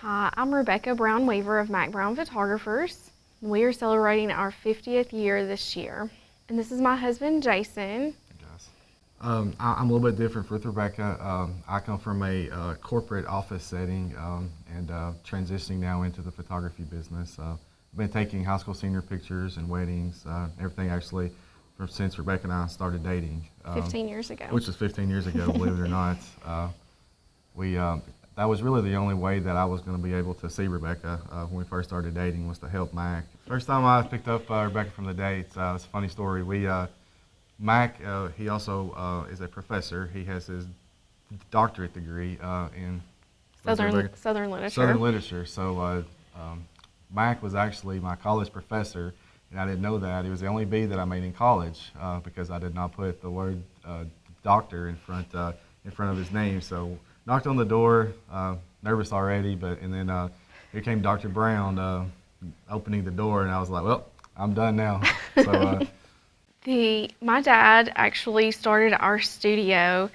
Hi, I'm Rebecca Brown Weaver of Mac Brown Photographers. We are celebrating our 50th year this year. And this is my husband, Jason. Guys. I'm a little bit different with Rebecca. I come from a corporate office setting and transitioning now into the photography business. I've been taking high school senior pictures and weddings, everything actually, since Rebecca and I started dating. 15 years ago. Which was 15 years ago, believe it or not. We that was really the only way that I was going to be able to see Rebecca when we first started dating, was to help Mac. First time I picked up Rebecca from the dates, it's a funny story. Mac, he also is a professor. He has his doctorate degree in Southern literature. Southern literature. So Mac was actually my college professor, and I didn't know that. He was the only B that I made in college because I did not put the word doctor in front of his name. So knocked on the door, nervous already, and then here came Dr. Brown opening the door, and I was like, well, I'm done now. So. My dad actually started our studio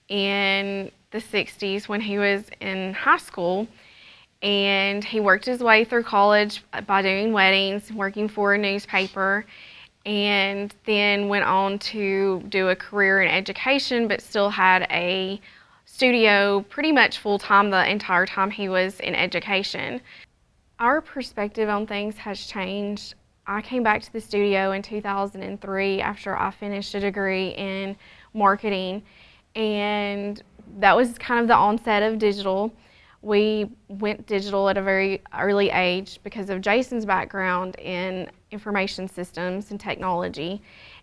in the 60s when he was in high school, and he worked his way through college by doing weddings, working for a newspaper, and then went on to do a career in education, but still had a studio pretty much full-time the entire time he was in education. Our perspective on things has changed. I came back to the studio in 2003 after I finished a degree in marketing, and that was kind of the onset of digital. We went digital at a very early age because of Jason's background in information systems and technology,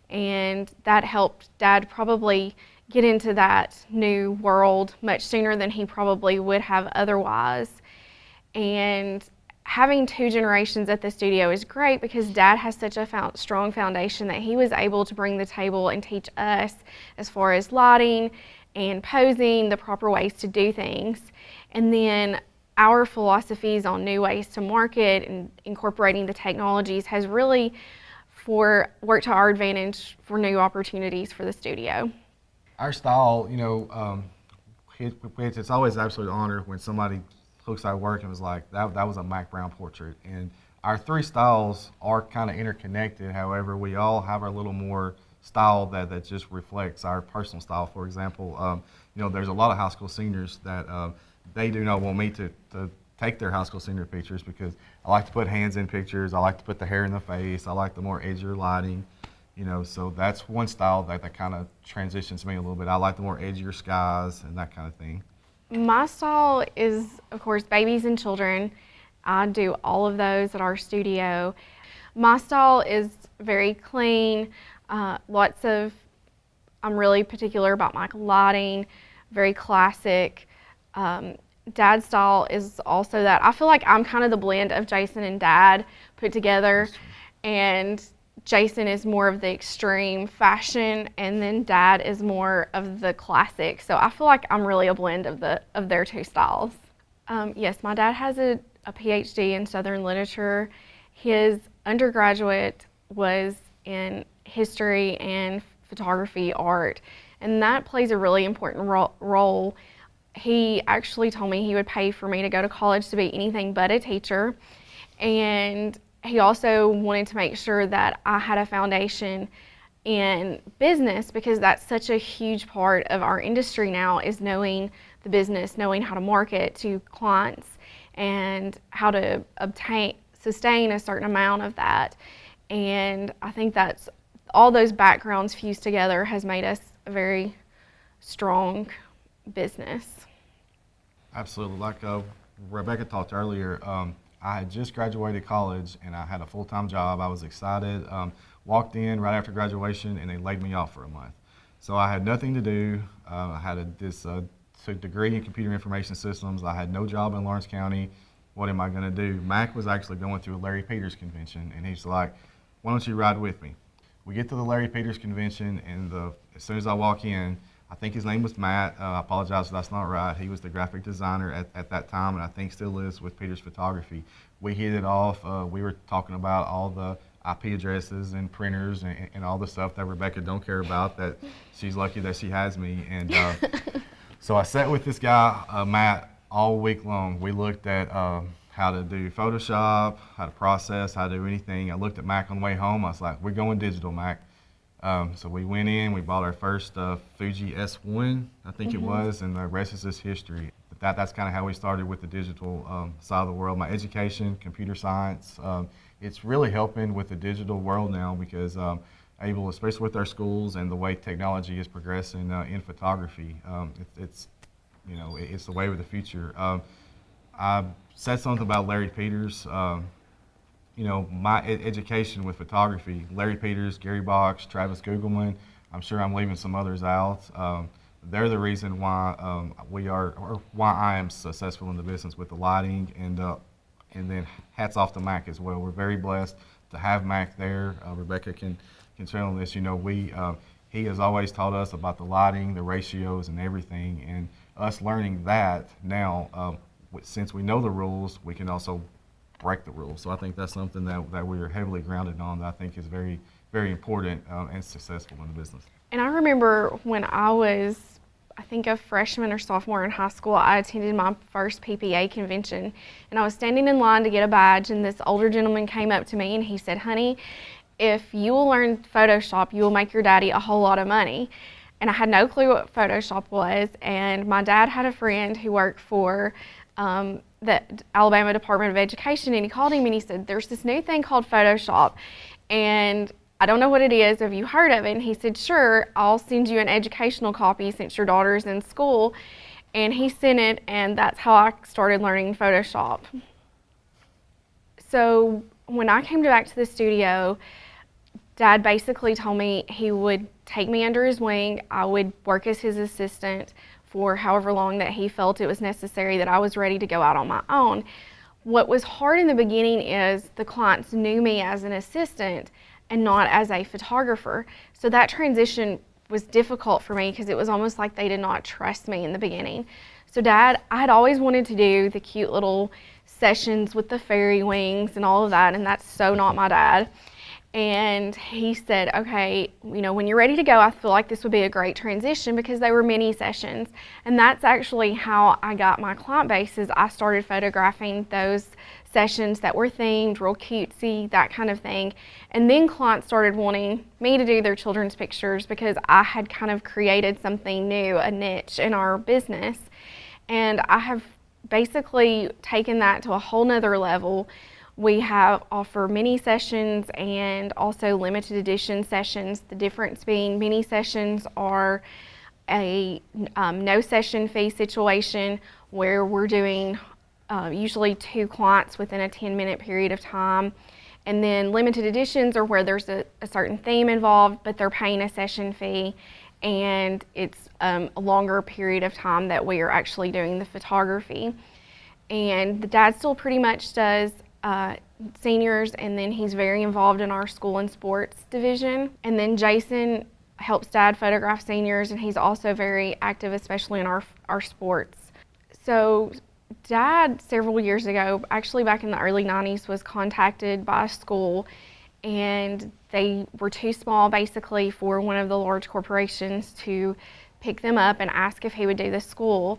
and that helped Dad probably get into that new world much sooner than he probably would have otherwise. And having two generations at the studio is great because Dad has such a strong foundation that he was able to bring the table and teach us as far as lighting and posing, the proper ways to do things. And then our philosophies on new ways to market and incorporating the technologies has really worked to our advantage for new opportunities for the studio. Our style, it's always an absolute honor when somebody looks at our work and was like, that was a Mac Brown portrait. And our three styles are kind of interconnected. However, we all have our little more style that just reflects our personal style. For example, there's a lot of high school seniors that they do not want me to take their high school senior pictures because I like to put hands in pictures. I like to put the hair in the face. I like the more edgier lighting. So that's one style that kind of transitions me a little bit. I like the more edgier skies and that kind of thing. My style is, of course, babies and children. I do all of those at our studio. My style is very clean. I'm really particular about my lighting, very classic. Dad's style is also that. I feel like I'm kind of the blend of Jason and Dad put together, and Jason is more of the extreme fashion, and then Dad is more of the classic. So I feel like I'm really a blend of their two styles. Yes, my dad has a PhD in Southern literature. His undergraduate was in history and photography art, and that plays a really important role. He actually told me he would pay for me to go to college to be anything but a teacher, and he also wanted to make sure that I had a foundation in business because that's such a huge part of our industry now, is knowing the business, knowing how to market to clients and how to sustain a certain amount of that. And I think that's all those backgrounds fused together has made us a very strong business. Absolutely. Like Rebecca talked earlier, I had just graduated college and I had a full-time job. I was excited. Walked in right after graduation and they laid me off for a month. So I had nothing to do. I had this degree in computer information systems. I had no job in Lawrence County. What am I going to do? Mac was actually going to a Larry Peters convention and he's like, why don't you ride with me? We get to the Larry Peters convention and as soon as I walk in, I think his name was Matt. I apologize if that's not right. He was the graphic designer at that time, and I think still is with Peters Photography. We hit it off. We were talking about all the IP addresses and printers and all the stuff that Rebecca don't care about, that she's lucky that she has me. And so I sat with this guy, Matt, all week long. We looked at how to do Photoshop, how to process, how to do anything. I looked at Mac on the way home. I was like, we're going digital, Mac. So we went in, we bought our first Fuji S1, I think it was, and the rest is just history. But that's kind of how we started with the digital side of the world. My education, computer science, it's really helping with the digital world now because able, especially with our schools and the way technology is progressing in photography, it's the way of the future. I said something about Larry Peters. My education with photography, Larry Peters, Gary Box, Travis Gugelman, I'm sure I'm leaving some others out. They're the reason why why I am successful in the business with the lighting, and then hats off to Mac as well. We're very blessed to have Mac there. Rebecca can share on this. He has always taught us about the lighting, the ratios, and everything, and us learning that now, since we know the rules, we can also break the rules. So I think that's something that we are heavily grounded on that I think is very, very important and successful in the business. And I remember when I was, I think, a freshman or sophomore in high school, I attended my first PPA convention, and I was standing in line to get a badge, and this older gentleman came up to me and he said, "Honey, if you will learn Photoshop, you will make your daddy a whole lot of money." And I had no clue what Photoshop was, and my dad had a friend who worked for the Alabama Department of Education, and he called him and he said, "There's this new thing called Photoshop, and I don't know what it is. Have you heard of it?" And he said, "Sure, I'll send you an educational copy since your daughter's in school." And he sent it, and that's how I started learning Photoshop. So when I came back to the studio, Dad basically told me he would take me under his wing. I would work as his assistant for however long that he felt it was necessary, that I was ready to go out on my own. What was hard in the beginning is the clients knew me as an assistant and not as a photographer. So that transition was difficult for me because it was almost like they did not trust me in the beginning. So Dad, I had always wanted to do the cute little sessions with the fairy wings and all of that, and that's so not my dad. And he said, "Okay, when you're ready to go, I feel like this would be a great transition," because they were mini sessions. And that's actually how I got my client base. Is I started photographing those sessions that were themed, real cutesy, that kind of thing. And then clients started wanting me to do their children's pictures because I had kind of created something new, a niche in our business. And I have basically taken that to a whole nother level. We offer mini sessions and also limited edition sessions. The difference being mini sessions are a no session fee situation where we're doing usually 2 clients within a 10-minute period of time. And then limited editions are where there's a certain theme involved, but they're paying a session fee, and it's a longer period of time that we are actually doing the photography. And the dad still pretty much does seniors, and then he's very involved in our school and sports division. And then Jason helps Dad photograph seniors, and he's also very active, especially in our sports. So Dad, several years ago, actually back in the early 90s, was contacted by a school, and they were too small basically for one of the large corporations to pick them up and ask if he would do the school.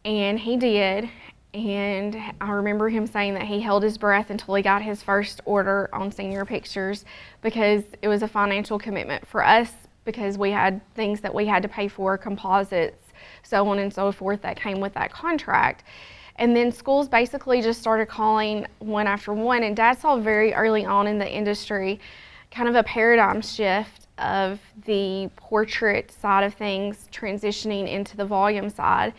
And he did. And I remember him saying that he held his breath until he got his first order on senior pictures, because it was a financial commitment for us, because we had things that we had to pay for, composites, so on and so forth, that came with that contract. And then schools basically just started calling one after one, and Dad saw very early on in the industry kind of a paradigm shift of the portrait side of things transitioning into the volume side.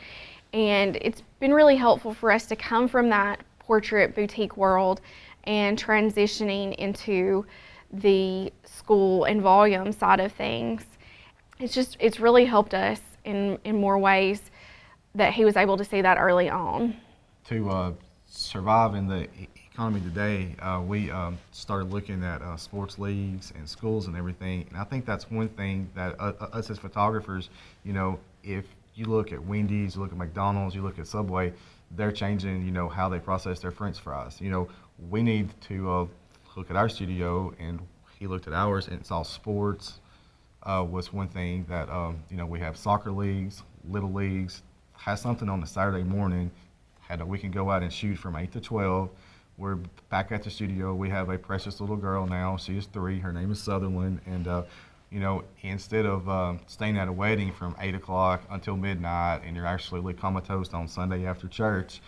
And it's been really helpful for us to come from that portrait boutique world and transitioning into the school and volume side of things. It's really helped us in more ways that he was able to see that early on. To survive in the economy today, we started looking at sports leagues and schools and everything. And I think that's one thing that us as photographers, if you look at Wendy's, you look at McDonald's, you look at Subway, they're changing, how they process their French fries. We need to look at our studio, and he looked at ours, and it's all sports. Was one thing that, we have soccer leagues, little leagues, has something on a Saturday morning, we can go out and shoot from 8 to 12. We're back at the studio. We have a precious little girl now. She is 3. Her name is Sutherland. And, instead of staying at a wedding from 8 o'clock until midnight and you're actually comatose on Sunday after church,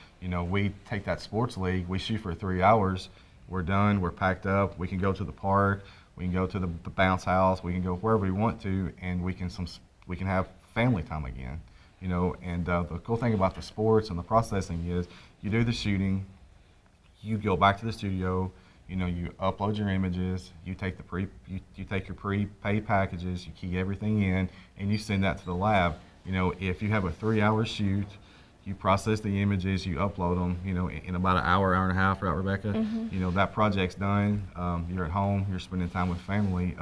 we take that sports league. We shoot for 3 hours. We're done. We're packed up. We can go to the park. We can go to the bounce house. We can go wherever we want to, and we can have family time again. And the cool thing about the sports and the processing is you do the shooting. You go back to the studio, you upload your images, you take your prepaid packages, you key everything in, and you send that to the lab. If you have a 3-hour shoot, you process the images, you upload them, in about an hour, hour and a half, right, Rebecca? Mm-hmm. That project's done. You're at home, you're spending time with family.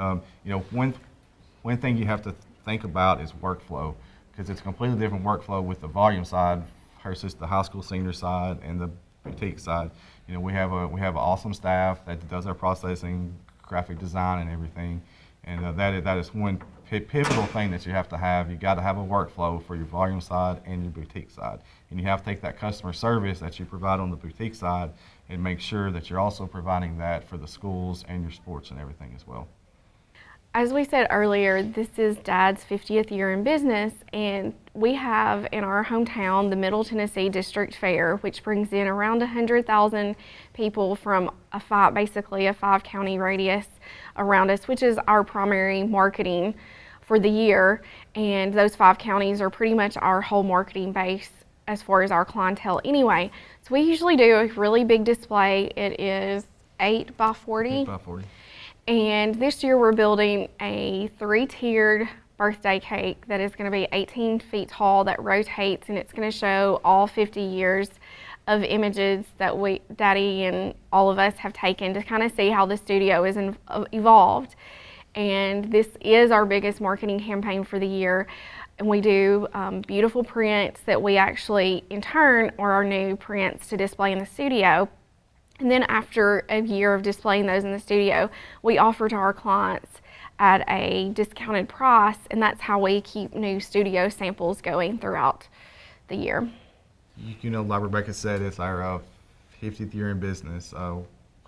One thing you have to think about is workflow, because it's a completely different workflow with the volume side versus the high school senior side and the boutique side. We have an awesome staff that does our processing, graphic design, and everything. And that is one pivotal thing that you have to have. You got to have a workflow for your volume side and your boutique side. And you have to take that customer service that you provide on the boutique side and make sure that you're also providing that for the schools and your sports and everything as well. As we said earlier, this is Dad's 50th year in business, and we have in our hometown the Middle Tennessee District Fair, which brings in around 100,000 people from basically a 5-county radius around us, which is our primary marketing for the year. And those 5 counties are pretty much our whole marketing base as far as our clientele anyway. So we usually do a really big display. It is 8 by 40. 8 by 40. And this year we're building a 3-tiered birthday cake that is going to be 18 feet tall, that rotates, and it's going to show all 50 years of images that Daddy and all of us have taken to kind of see how the studio is evolved. And this is our biggest marketing campaign for the year. And we do beautiful prints that we actually, in turn, are our new prints to display in the studio. And then after a year of displaying those in the studio, we offer to our clients at a discounted price, and that's how we keep new studio samples going throughout the year. Like Rebecca said, it's our 50th year in business,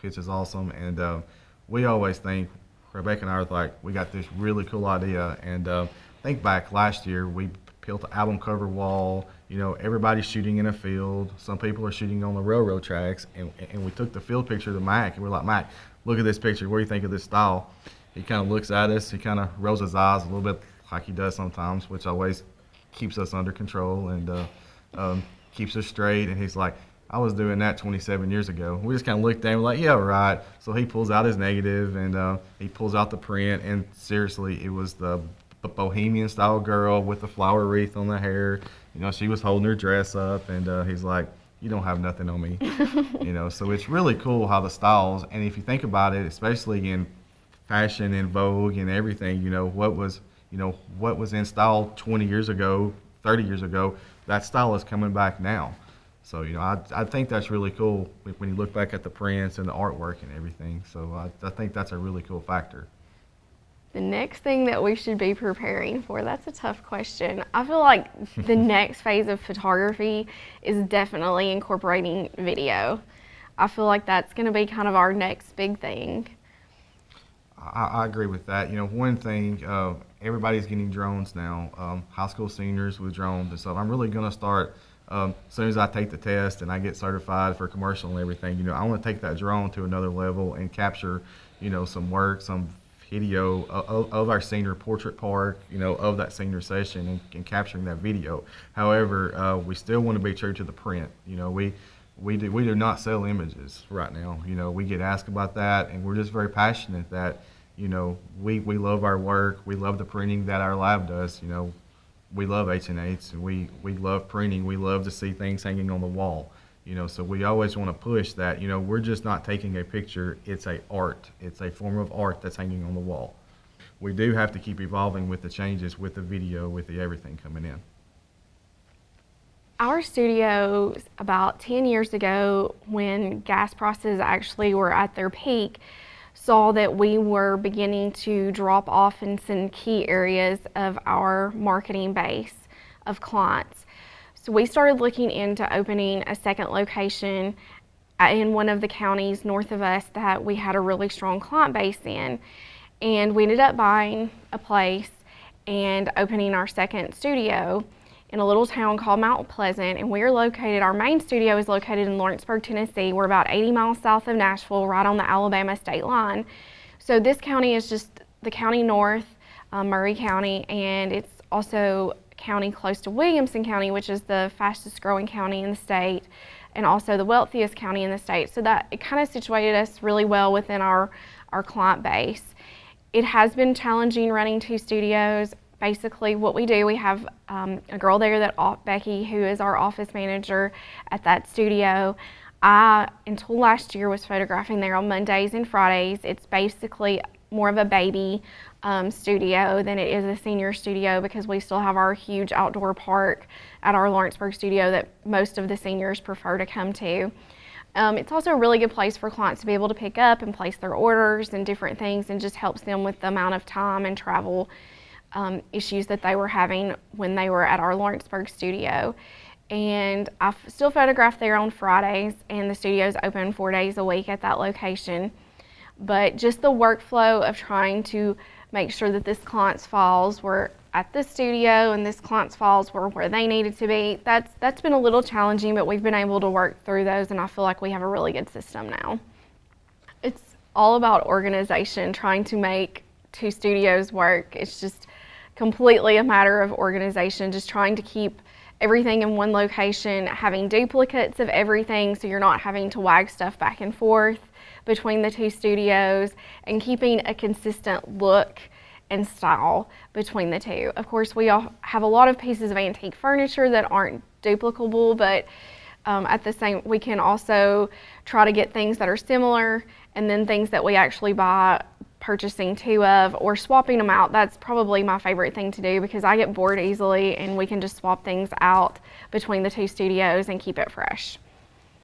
which is awesome. And we always think, Rebecca and I are like, we got this really cool idea. And think back last year, we built an album cover wall. Everybody's shooting in a field. Some people are shooting on the railroad tracks. And we took the field picture to Mac, and we're like, Mac, look at this picture. What do you think of this style? He kind of looks at us. He kind of rolls his eyes a little bit like he does sometimes, which always keeps us under control and keeps us straight. And he's like, I was doing that 27 years ago. We just kind of looked at him like, yeah, right. So he pulls out his negative, and he pulls out the print. And seriously, it was the bohemian style girl with the flower wreath on the hair. She was holding her dress up, and he's like, you don't have nothing on me. So it's really cool how the styles, and if you think about it, especially in fashion and Vogue and everything, what was in style 20 years ago, 30 years ago, that style is coming back now. So, I think that's really cool when you look back at the prints and the artwork and everything. So I think that's a really cool factor. The next thing that we should be preparing for, that's a tough question. I feel like the next phase of photography is definitely incorporating video. I feel like that's going to be kind of our next big thing. I agree with that. One thing, everybody's getting drones now, high school seniors with drones and stuff. I'm really going to start, as soon as I take the test and I get certified for commercial and everything, I want to take that drone to another level and capture, some work, some video of our senior portrait park, of that senior session and capturing that video. However, we still want to be true to the print. We do not sell images right now. We get asked about that, and we're just very passionate that, we love our work. We love the printing that our lab does. We love H&H, and we love printing. We love to see things hanging on the wall. So we always want to push that, we're just not taking a picture, it's a art. It's a form of art that's hanging on the wall. We do have to keep evolving with the changes, with the video, with the everything coming in. Our studio, about 10 years ago, when gas prices actually were at their peak, saw that we were beginning to drop off in some key areas of our marketing base of clients. So we started looking into opening a second location in one of the counties north of us that we had a really strong client base in. And we ended up buying a place and opening our second studio in a little town called Mount Pleasant. And we're located, our main studio is located in Lawrenceburg, Tennessee. We're about 80 miles south of Nashville, right on the Alabama state line. So this county is just the county north, Murray County, and it's also a county close to Williamson County, which is the fastest growing county in the state, and also the wealthiest county in the state. So that it kind of situated us really well within our client base. It has been challenging running two studios. Basically what we do, we have a girl there, Becky, who is our office manager at that studio. I, until last year, was photographing there on Mondays and Fridays. It's basically more of a baby studio than it is a senior studio, because we still have our huge outdoor park at our Lawrenceburg studio that most of the seniors prefer to come to. It's also a really good place for clients to be able to pick up and place their orders and different things, and just helps them with the amount of time and travel issues that they were having when they were at our Lawrenceburg studio. And I still photograph there on Fridays, and the studio's open 4 days a week at that location. But just the workflow of trying to make sure that this client's files were at this studio and this client's files were where they needed to be, that's been a little challenging, but we've been able to work through those, and I feel like we have a really good system now. It's all about organization, trying to make two studios work. It's just completely a matter of organization, just trying to keep everything in one location, having duplicates of everything so you're not having to wag stuff back and forth between the two studios, and keeping a consistent look and style between the two. Of course, we all have a lot of pieces of antique furniture that aren't duplicable, but at the same, we can also try to get things that are similar, and then things that we actually buy, purchasing two of or swapping them out. That's probably my favorite thing to do, because I get bored easily, and we can just swap things out between the two studios and keep it fresh.